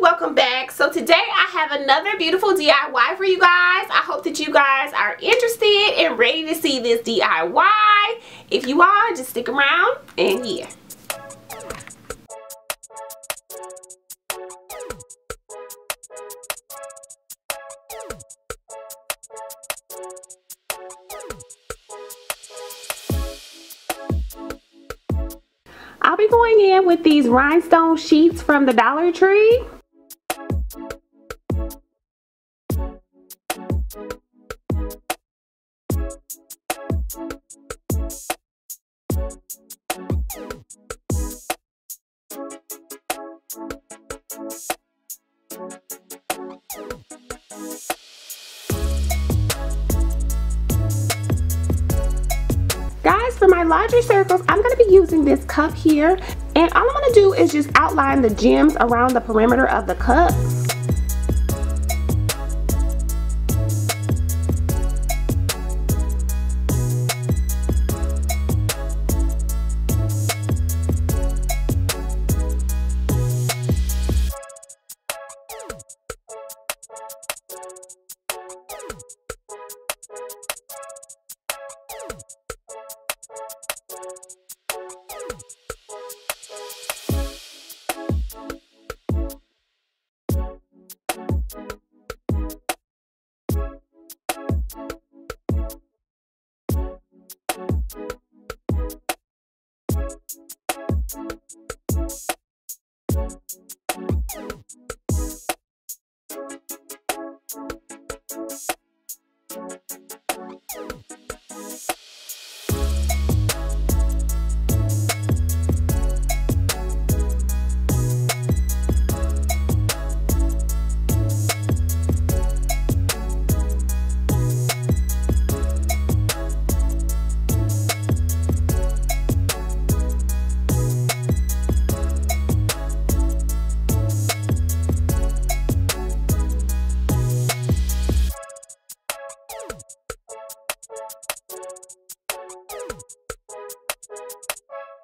welcome back. So today I have another beautiful DIY for you guys. I hope that you guys are interested and ready to see this DIY. If you are, just stick around and yeah. I'll be going in with these rhinestone sheets from the Dollar Tree. Guys, for my larger circles, I'm going to be using this cup here, and all I'm going to do is just outline the gems around the perimeter of the cup.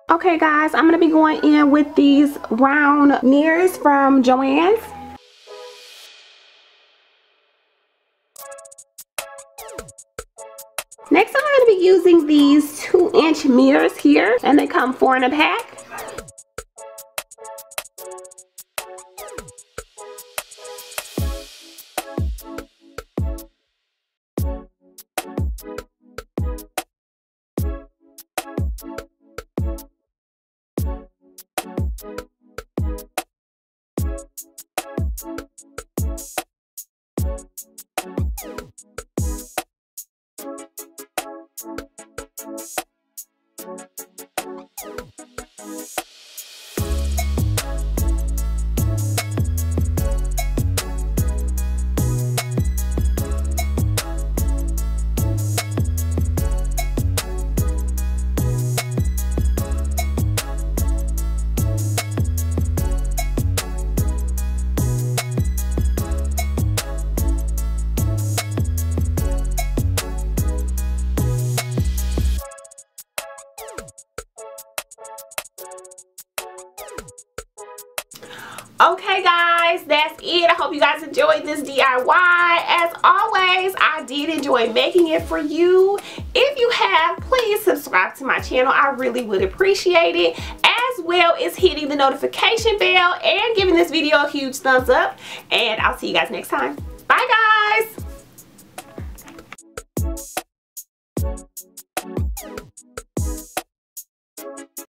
Okay guys, I'm going to be going in with these round mirrors from JoAnns. Next I'm going to be using these 2-inch mirrors here, and they come 4 in a pack. Okay guys, that's it. I hope you guys enjoyed this DIY. As always, I did enjoy making it for you. If you have, please subscribe to my channel. I really would appreciate it, as well as hitting the notification bell and giving this video a huge thumbs up. And I'll see you guys next time. Bye guys.